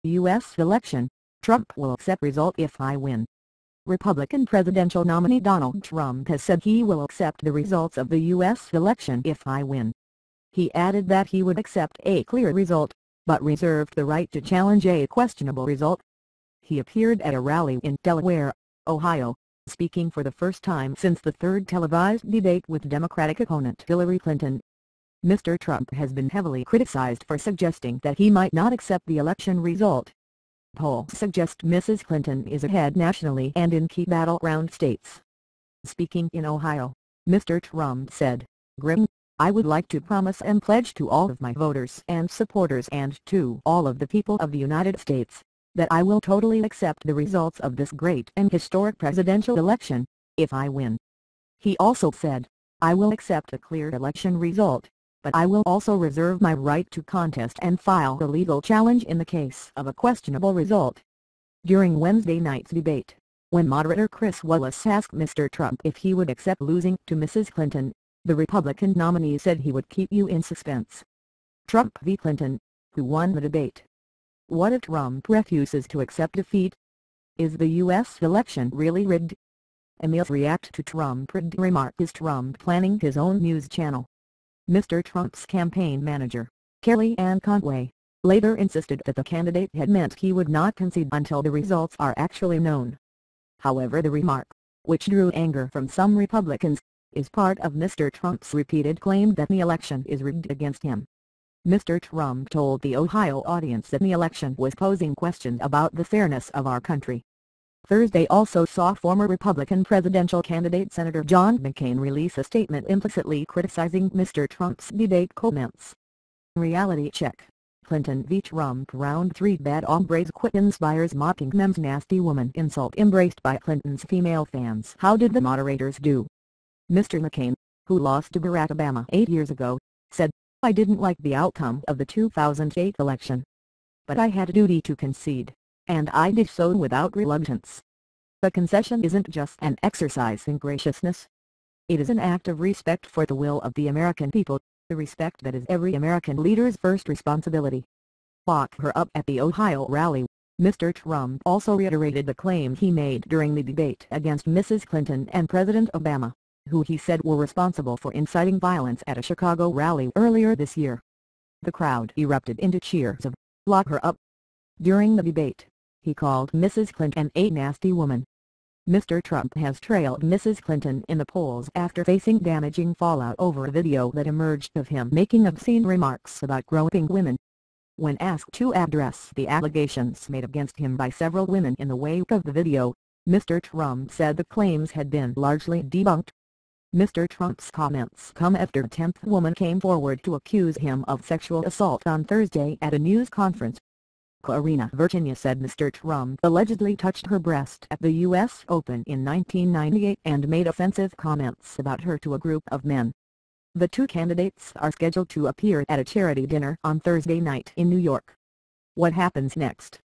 U.S. election, Trump will accept result if I win. Republican presidential nominee Donald Trump has said he will accept the results of the U.S. election if I win. He added that he would accept a clear result, but reserved the right to challenge a questionable result. He appeared at a rally in Delaware, Ohio, speaking for the first time since the third televised debate with Democratic opponent Hillary Clinton. Mr. Trump has been heavily criticized for suggesting that he might not accept the election result. Polls suggest Mrs. Clinton is ahead nationally and in key battleground states. Speaking in Ohio, Mr. Trump said, "Grinning, I would like to promise and pledge to all of my voters and supporters and to all of the people of the United States, that I will totally accept the results of this great and historic presidential election, if I win." He also said, "I will accept a clear election result, but I will also reserve my right to contest and file a legal challenge in the case of a questionable result." During Wednesday night's debate, when moderator Chris Wallace asked Mr. Trump if he would accept losing to Mrs. Clinton, the Republican nominee said he would keep you in suspense. Trump v. Clinton, who won the debate? What if Trump refuses to accept defeat? Is the U.S. election really rigged? Emails react to Trump rigged remark. Is Trump planning his own news channel? Mr. Trump's campaign manager, Kellyanne Conway, later insisted that the candidate had meant he would not concede until the results are actually known. However, the remark, which drew anger from some Republicans, is part of Mr. Trump's repeated claim that the election is rigged against him. Mr. Trump told the Ohio audience that the election was posing questions about the fairness of our country. Thursday also saw former Republican presidential candidate Senator John McCain release a statement implicitly criticizing Mr. Trump's debate comments. Reality check: Clinton v. Trump Round 3. Bad hombres quit inspires mocking memes. Nasty woman insult embraced by Clinton's female fans. How did the moderators do? Mr. McCain, who lost to Barack Obama 8 years ago, said, "I didn't like the outcome of the 2008 election. But I had a duty to concede, and I did so without reluctance. The concession isn't just an exercise in graciousness. It is an act of respect for the will of the American people, the respect that is every American leader's first responsibility." Lock her up. At the Ohio rally, Mr. Trump also reiterated the claim he made during the debate against Mrs. Clinton and President Obama, who he said were responsible for inciting violence at a Chicago rally earlier this year. The crowd erupted into cheers of "Lock her up." During the debate, he called Mrs. Clinton a nasty woman. Mr. Trump has trailed Mrs. Clinton in the polls after facing damaging fallout over a video that emerged of him making obscene remarks about groping women. When asked to address the allegations made against him by several women in the wake of the video, Mr. Trump said the claims had been largely debunked. Mr. Trump's comments come after a 10th woman came forward to accuse him of sexual assault on Thursday at a news conference. Karina, Virginia said Mr. Trump allegedly touched her breast at the U.S. Open in 1998 and made offensive comments about her to a group of men. The two candidates are scheduled to appear at a charity dinner on Thursday night in New York. What happens next?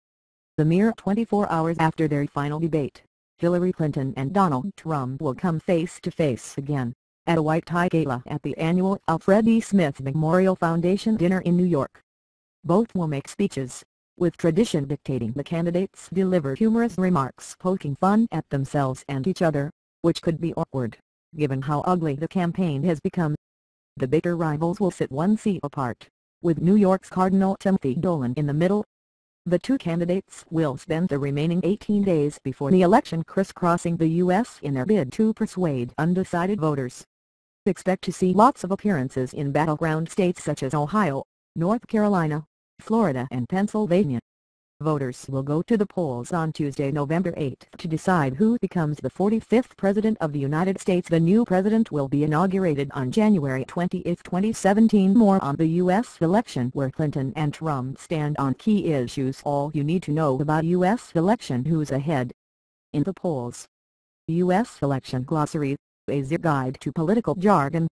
The mere 24 hours after their final debate, Hillary Clinton and Donald Trump will come face-to-face again, at a white-tie gala at the annual Alfred E. Smith Memorial Foundation dinner in New York. Both will make speeches, with tradition dictating the candidates deliver humorous remarks poking fun at themselves and each other, which could be awkward, given how ugly the campaign has become. The bitter rivals will sit one seat apart, with New York's Cardinal Timothy Dolan in the middle. The two candidates will spend the remaining 18 days before the election crisscrossing the U.S. in their bid to persuade undecided voters. Expect to see lots of appearances in battleground states such as Ohio, North Carolina, Florida and Pennsylvania. Voters will go to the polls on Tuesday, November 8 to decide who becomes the 45th President of the United States. The new president will be inaugurated on January 20, 2017. More on the U.S. election, where Clinton and Trump stand on key issues. All you need to know about U.S. election: who's ahead in the polls. U.S. election glossary, a guide to political jargon.